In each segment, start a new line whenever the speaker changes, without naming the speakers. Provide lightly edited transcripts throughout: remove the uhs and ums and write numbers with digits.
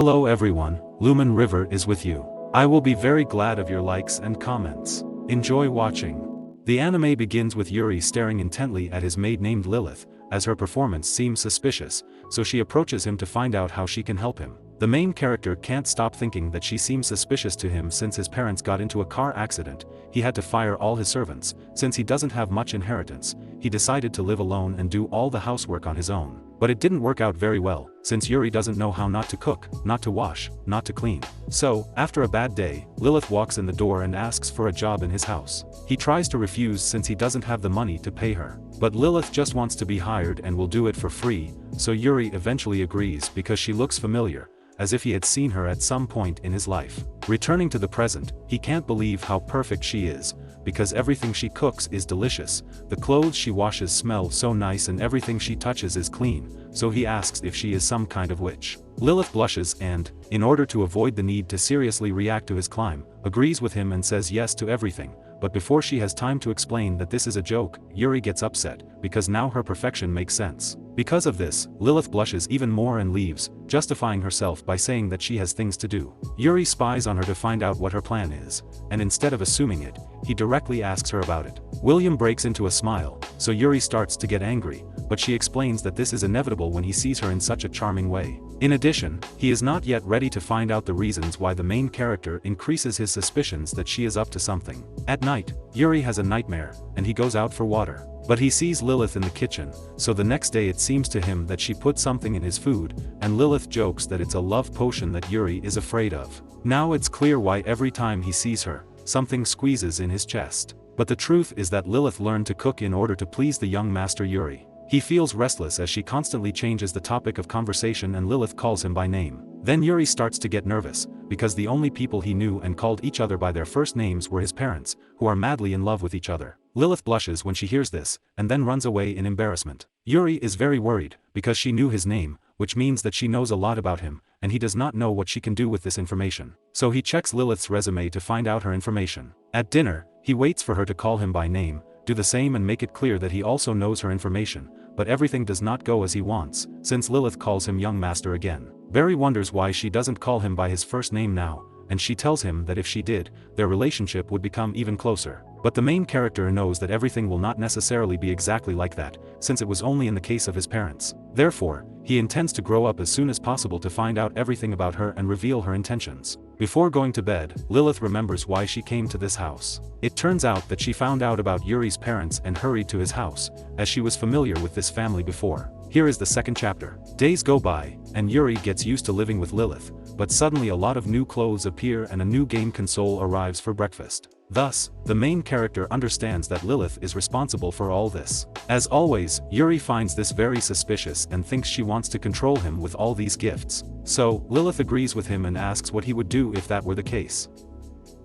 Hello everyone, Lumina River is with you. I will be very glad of your likes and comments. Enjoy watching. The anime begins with Yuri staring intently at his maid named Lilith, as her performance seems suspicious, so she approaches him to find out how she can help him. The main character can't stop thinking that she seems suspicious to him since his parents got into a car accident. He had to fire all his servants. Since he doesn't have much inheritance, he decided to live alone and do all the housework on his own. But it didn't work out very well, since Yuri doesn't know how not to cook, not to wash, not to clean. So, after a bad day, Lilith walks in the door and asks for a job in his house. He tries to refuse since he doesn't have the money to pay her. But Lilith just wants to be hired and will do it for free, so Yuri eventually agrees because she looks familiar, as if he had seen her at some point in his life. Returning to the present, he can't believe how perfect she is, because everything she cooks is delicious, the clothes she washes smell so nice and everything she touches is clean, so he asks if she is some kind of witch. Lilith blushes and, in order to avoid the need to seriously react to his climb, agrees with him and says yes to everything. But before she has time to explain that this is a joke, Yuri gets upset, because now her perfection makes sense. Because of this, Lilith blushes even more and leaves, justifying herself by saying that she has things to do. Yuri spies on her to find out what her plan is, and instead of assuming it, he directly asks her about it. William breaks into a smile, so Yuri starts to get angry, but she explains that this is inevitable when he sees her in such a charming way. In addition, he is not yet ready to find out the reasons why the main character increases his suspicions that she is up to something. At night, Yuri has a nightmare, and he goes out for water. But he sees Lilith in the kitchen, so the next day it seems to him that she put something in his food, and Lilith jokes that it's a love potion that Yuri is afraid of. Now it's clear why every time he sees her, something squeezes in his chest. But the truth is that Lilith learned to cook in order to please the young master Yuri. He feels restless as she constantly changes the topic of conversation and Lilith calls him by name. Then Yuri starts to get nervous, because the only people he knew and called each other by their first names were his parents, who are madly in love with each other. Lilith blushes when she hears this, and then runs away in embarrassment. Yuri is very worried, because she knew his name, which means that she knows a lot about him, and he does not know what she can do with this information. So he checks Lilith's resume to find out her information. At dinner, he waits for her to call him by name, do the same and make it clear that he also knows her information, but everything does not go as he wants, since Lilith calls him young master again. Barry wonders why she doesn't call him by his first name now, and she tells him that if she did, their relationship would become even closer. But the main character knows that everything will not necessarily be exactly like that, since it was only in the case of his parents. Therefore, he intends to grow up as soon as possible to find out everything about her and reveal her intentions. Before going to bed, Lilith remembers why she came to this house. It turns out that she found out about Yuri's parents and hurried to his house, as she was familiar with this family before. Here is the second chapter. Days go by, and Yuri gets used to living with Lilith, but suddenly a lot of new clothes appear and a new game console arrives for breakfast. Thus, the main character understands that Lilith is responsible for all this. As always, Yuri finds this very suspicious and thinks she wants to control him with all these gifts. So, Lilith agrees with him and asks what he would do if that were the case.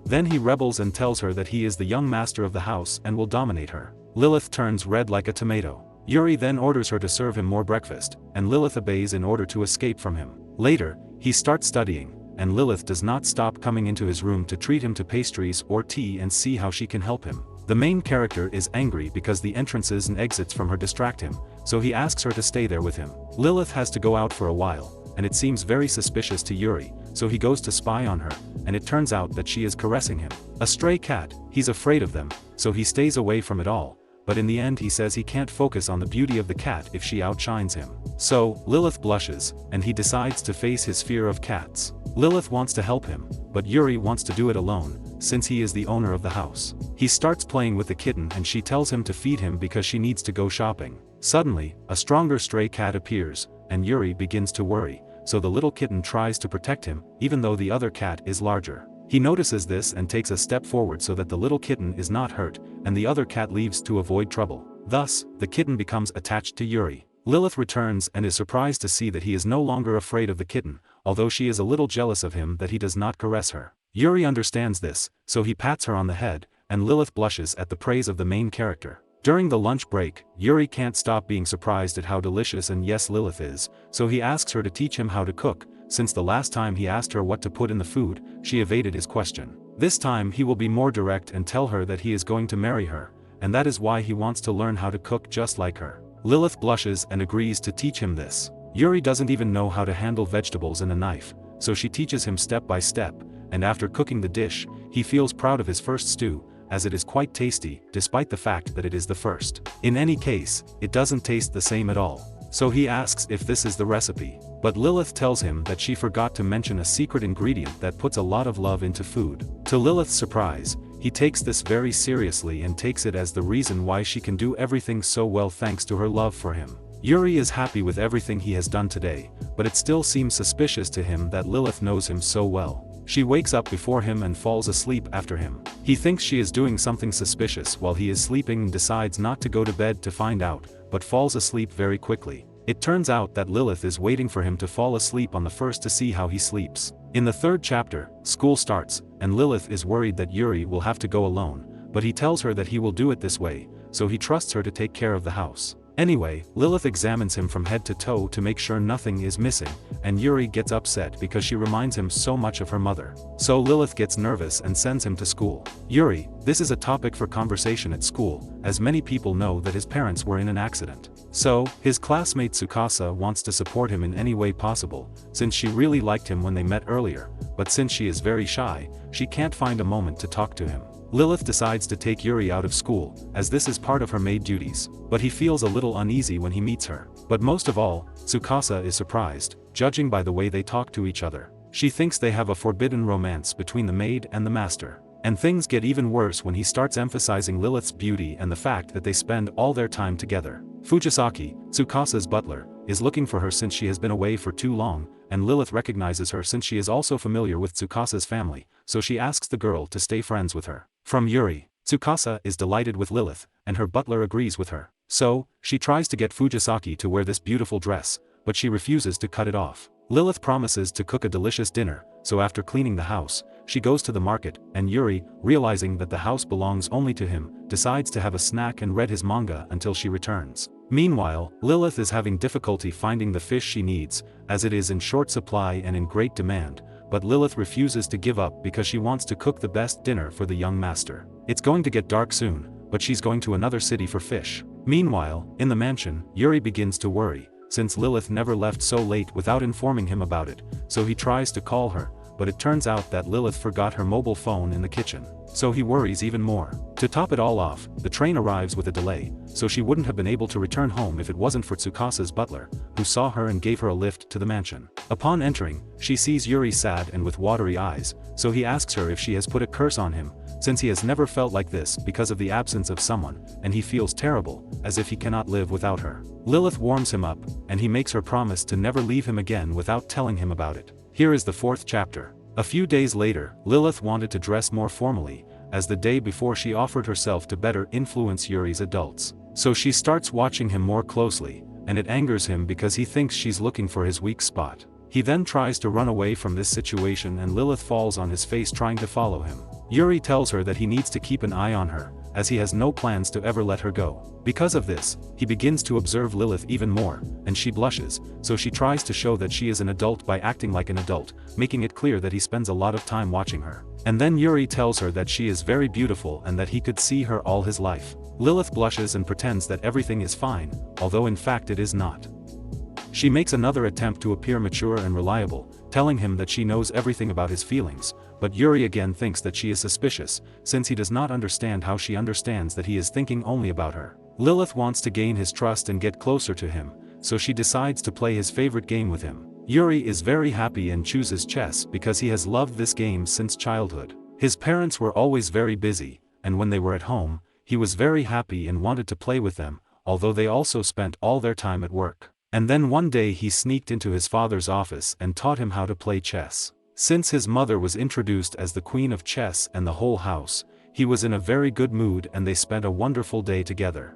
Then he rebels and tells her that he is the young master of the house and will dominate her. Lilith turns red like a tomato. Yuri then orders her to serve him more breakfast, and Lilith obeys in order to escape from him. Later, he starts studying, and Lilith does not stop coming into his room to treat him to pastries or tea and see how she can help him. The main character is angry because the entrances and exits from her distract him, so he asks her to stay there with him. Lilith has to go out for a while, and it seems very suspicious to Yuri, so he goes to spy on her, and it turns out that she is caressing him. A stray cat, he's afraid of them, so he stays away from it all. But in the end he says he can't focus on the beauty of the cat if she outshines him. So, Lilith blushes, and he decides to face his fear of cats. Lilith wants to help him, but Yuri wants to do it alone, since he is the owner of the house. He starts playing with the kitten and she tells him to feed him because she needs to go shopping. Suddenly, a stronger stray cat appears, and Yuri begins to worry, so the little kitten tries to protect him, even though the other cat is larger. He notices this and takes a step forward so that the little kitten is not hurt, and the other cat leaves to avoid trouble. Thus, the kitten becomes attached to Yuri. Lilith returns and is surprised to see that he is no longer afraid of the kitten, although she is a little jealous of him that he does not caress her. Yuri understands this, so he pats her on the head, and Lilith blushes at the praise of the main character. During the lunch break, Yuri can't stop being surprised at how delicious and yes Lilith is, so he asks her to teach him how to cook. Since the last time he asked her what to put in the food, she evaded his question. This time he will be more direct and tell her that he is going to marry her, and that is why he wants to learn how to cook just like her. Lilith blushes and agrees to teach him this. Yuri doesn't even know how to handle vegetables and a knife, so she teaches him step by step, and after cooking the dish, he feels proud of his first stew, as it is quite tasty, despite the fact that it is the first. In any case, it doesn't taste the same at all. So he asks if this is the recipe, but Lilith tells him that she forgot to mention a secret ingredient that puts a lot of love into food. To Lilith's surprise, he takes this very seriously and takes it as the reason why she can do everything so well thanks to her love for him. Yuri is happy with everything he has done today, but it still seems suspicious to him that Lilith knows him so well. She wakes up before him and falls asleep after him. He thinks she is doing something suspicious while he is sleeping and decides not to go to bed to find out, but falls asleep very quickly. It turns out that Lilith is waiting for him to fall asleep on the first to see how he sleeps. In the third chapter, school starts, and Lilith is worried that Yuri will have to go alone, but he tells her that he will do it this way, so he trusts her to take care of the house. Anyway, Lilith examines him from head to toe to make sure nothing is missing, and Yuri gets upset because she reminds him so much of her mother. So Lilith gets nervous and sends him to school. Yuri, this is a topic for conversation at school, as many people know that his parents were in an accident. So, his classmate Tsukasa wants to support him in any way possible, since she really liked him when they met earlier, but since she is very shy, she can't find a moment to talk to him. Lilith decides to take Yuri out of school, as this is part of her maid duties, but he feels a little uneasy when he meets her. But most of all, Tsukasa is surprised, judging by the way they talk to each other. She thinks they have a forbidden romance between the maid and the master. And things get even worse when he starts emphasizing Lilith's beauty and the fact that they spend all their time together. Fujisaki, Tsukasa's butler, is looking for her since she has been away for too long, and Lilith recognizes her since she is also familiar with Tsukasa's family, so she asks the girl to stay friends with her. From Yuri, Tsukasa is delighted with Lilith, and her butler agrees with her. So, she tries to get Fujisaki to wear this beautiful dress, but she refuses to cut it off. Lilith promises to cook a delicious dinner, so after cleaning the house, she goes to the market, and Yuri, realizing that the house belongs only to him, decides to have a snack and read his manga until she returns. Meanwhile, Lilith is having difficulty finding the fish she needs, as it is in short supply and in great demand, but Lilith refuses to give up because she wants to cook the best dinner for the young master. It's going to get dark soon, but she's going to another city for fish. Meanwhile, in the mansion, Yuri begins to worry, since Lilith never left so late without informing him about it, so he tries to call her, but it turns out that Lilith forgot her mobile phone in the kitchen. So he worries even more. To top it all off, the train arrives with a delay, so she wouldn't have been able to return home if it wasn't for Tsukasa's butler, who saw her and gave her a lift to the mansion. Upon entering, she sees Yuri sad and with watery eyes, so he asks her if she has put a curse on him, since he has never felt like this because of the absence of someone, and he feels terrible, as if he cannot live without her. Lilith warms him up, and he makes her promise to never leave him again without telling him about it. Here is the fourth chapter. A few days later, Lilith wanted to dress more formally, as the day before she offered herself to better influence Yuri's adults. So she starts watching him more closely, and it angers him because he thinks she's looking for his weak spot. He then tries to run away from this situation and Lilith falls on his face trying to follow him. Yuri tells her that he needs to keep an eye on her, as he has no plans to ever let her go. Because of this, he begins to observe Lilith even more, and she blushes, so she tries to show that she is an adult by acting like an adult, making it clear that he spends a lot of time watching her. And then Yuri tells her that she is very beautiful and that he could see her all his life. Lilith blushes and pretends that everything is fine, although in fact it is not. She makes another attempt to appear mature and reliable, telling him that she knows everything about his feelings, but Yuri again thinks that she is suspicious, since he does not understand how she understands that he is thinking only about her. Lilith wants to gain his trust and get closer to him, so she decides to play his favorite game with him. Yuri is very happy and chooses chess because he has loved this game since childhood. His parents were always very busy, and when they were at home, he was very happy and wanted to play with them, although they also spent all their time at work. And then one day he sneaked into his father's office and taught him how to play chess. Since his mother was introduced as the queen of chess and the whole house, he was in a very good mood and they spent a wonderful day together.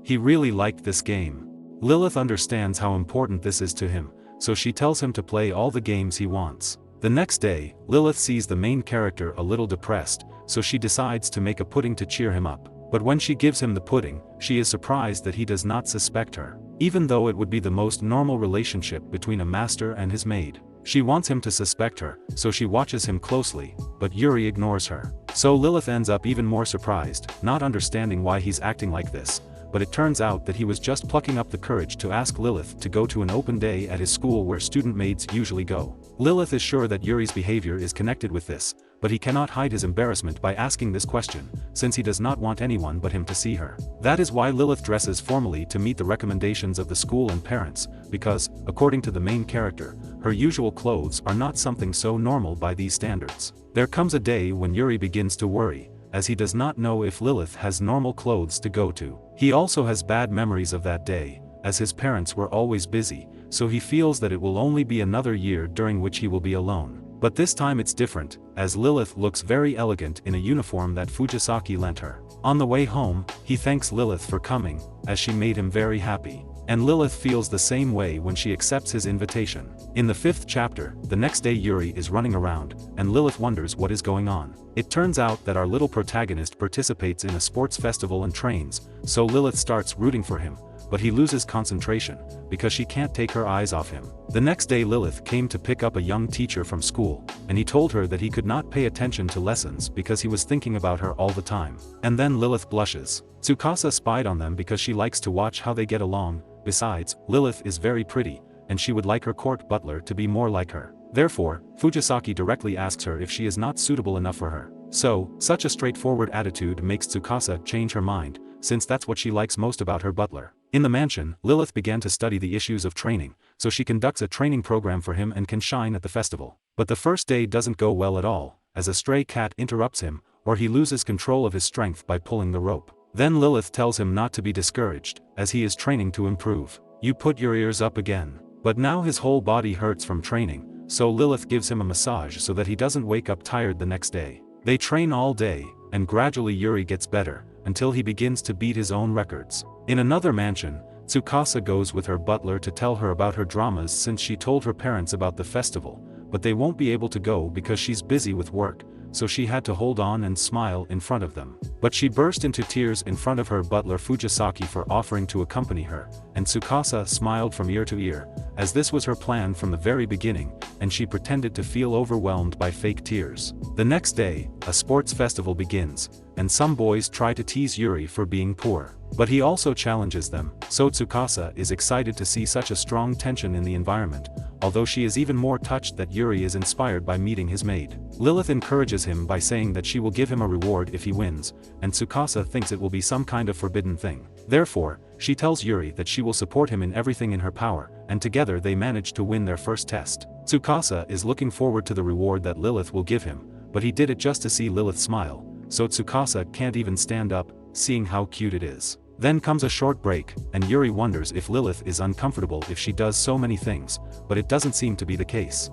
He really liked this game. Lilith understands how important this is to him, so she tells him to play all the games he wants. The next day, Lilith sees the main character a little depressed, so she decides to make a pudding to cheer him up. But when she gives him the pudding, she is surprised that he does not suspect her, even though it would be the most normal relationship between a master and his maid. She wants him to suspect her, so she watches him closely, but Yuri ignores her. So Lilith ends up even more surprised, not understanding why he's acting like this, but it turns out that he was just plucking up the courage to ask Lilith to go to an open day at his school where student maids usually go. Lilith is sure that Yuri's behavior is connected with this, but he cannot hide his embarrassment by asking this question, since he does not want anyone but him to see her. That is why Lilith dresses formally to meet the recommendations of the school and parents, because, according to the main character, her usual clothes are not something so normal by these standards. There comes a day when Yuri begins to worry, as he does not know if Lilith has normal clothes to go to. He also has bad memories of that day, as his parents were always busy, so he feels that it will only be another year during which he will be alone. But this time it's different, as Lilith looks very elegant in a uniform that Fujisaki lent her. On the way home, he thanks Lilith for coming, as she made him very happy. And Lilith feels the same way when she accepts his invitation. In the 5th chapter, the next day Yuri is running around, and Lilith wonders what is going on. It turns out that our little protagonist participates in a sports festival and trains, so Lilith starts rooting for him, but he loses concentration, because she can't take her eyes off him. The next day Lilith came to pick up a young teacher from school, and he told her that he could not pay attention to lessons because he was thinking about her all the time. And then Lilith blushes. Tsukasa spied on them because she likes to watch how they get along. Besides, Lilith is very pretty, and she would like her court butler to be more like her. Therefore, Fujisaki directly asks her if she is not suitable enough for her. So, such a straightforward attitude makes Tsukasa change her mind, since that's what she likes most about her butler. In the mansion, Lilith began to study the issues of training, so she conducts a training program for him and can shine at the festival. But the first day doesn't go well at all, as a stray cat interrupts him, or he loses control of his strength by pulling the rope. Then Lilith tells him not to be discouraged, as he is training to improve. You put your ears up again. But now his whole body hurts from training, so Lilith gives him a massage so that he doesn't wake up tired the next day. They train all day, and gradually Yuri gets better, until he begins to beat his own records. In another mansion, Tsukasa goes with her butler to tell her about her dramas since she told her parents about the festival, but they won't be able to go because she's busy with work, so she had to hold on and smile in front of them. But she burst into tears in front of her butler Fujisaki for offering to accompany her, and Tsukasa smiled from ear to ear, as this was her plan from the very beginning, and she pretended to feel overwhelmed by fake tears. The next day, a sports festival begins, and some boys try to tease Yuri for being poor. But he also challenges them, so Tsukasa is excited to see such a strong tension in the environment, although she is even more touched that Yuri is inspired by meeting his maid. Lilith encourages him by saying that she will give him a reward if he wins, and Tsukasa thinks it will be some kind of forbidden thing. Therefore, she tells Yuri that she will support him in everything in her power, and together they manage to win their first test. Tsukasa is looking forward to the reward that Lilith will give him, but he did it just to see Lilith smile, so Tsukasa can't even stand up, seeing how cute it is. Then comes a short break, and Yuri wonders if Lilith is uncomfortable if she does so many things, but it doesn't seem to be the case.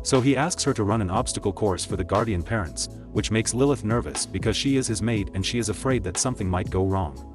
So he asks her to run an obstacle course for the guardian parents, which makes Lilith nervous because she is his maid and she is afraid that something might go wrong.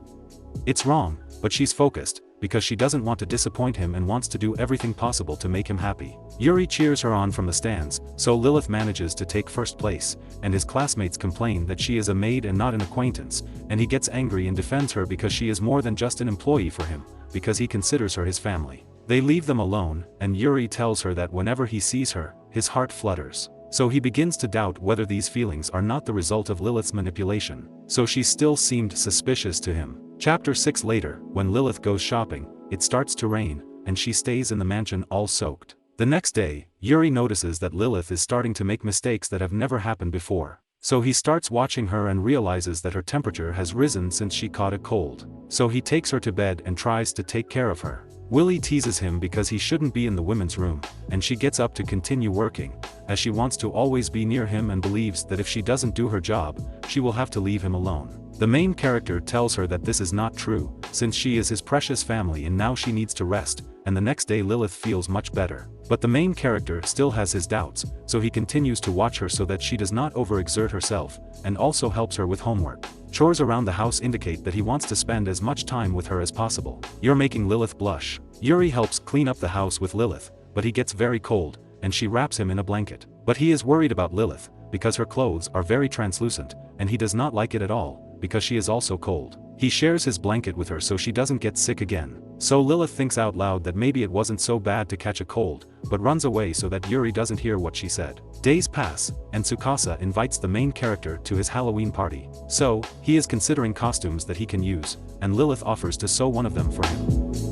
It's wrong, but she's focused, because she doesn't want to disappoint him and wants to do everything possible to make him happy. Yuri cheers her on from the stands, so Lilith manages to take first place, and his classmates complain that she is a maid and not an acquaintance, and he gets angry and defends her because she is more than just an employee for him, because he considers her his family. They leave them alone, and Yuri tells her that whenever he sees her, his heart flutters. So he begins to doubt whether these feelings are not the result of Lilith's manipulation, so she still seemed suspicious to him. Chapter 6 later, when Lilith goes shopping, it starts to rain, and she stays in the mansion all soaked. The next day, Yuri notices that Lilith is starting to make mistakes that have never happened before. So he starts watching her and realizes that her temperature has risen since she caught a cold. So he takes her to bed and tries to take care of her. Willie teases him because he shouldn't be in the women's room, and she gets up to continue working, as she wants to always be near him and believes that if she doesn't do her job, she will have to leave him alone. The main character tells her that this is not true, since she is his precious family and now she needs to rest, and the next day Lilith feels much better. But the main character still has his doubts, so he continues to watch her so that she does not overexert herself, and also helps her with homework. Chores around the house indicate that he wants to spend as much time with her as possible. You're making Lilith blush. Yuri helps clean up the house with Lilith, but he gets very cold, and she wraps him in a blanket. But he is worried about Lilith, because her clothes are very translucent, and he does not like it at all, because she is also cold. He shares his blanket with her so she doesn't get sick again. So Lilith thinks out loud that maybe it wasn't so bad to catch a cold, but runs away so that Yuri doesn't hear what she said. Days pass, and Tsukasa invites the main character to his Halloween party. So, he is considering costumes that he can use, and Lilith offers to sew one of them for him.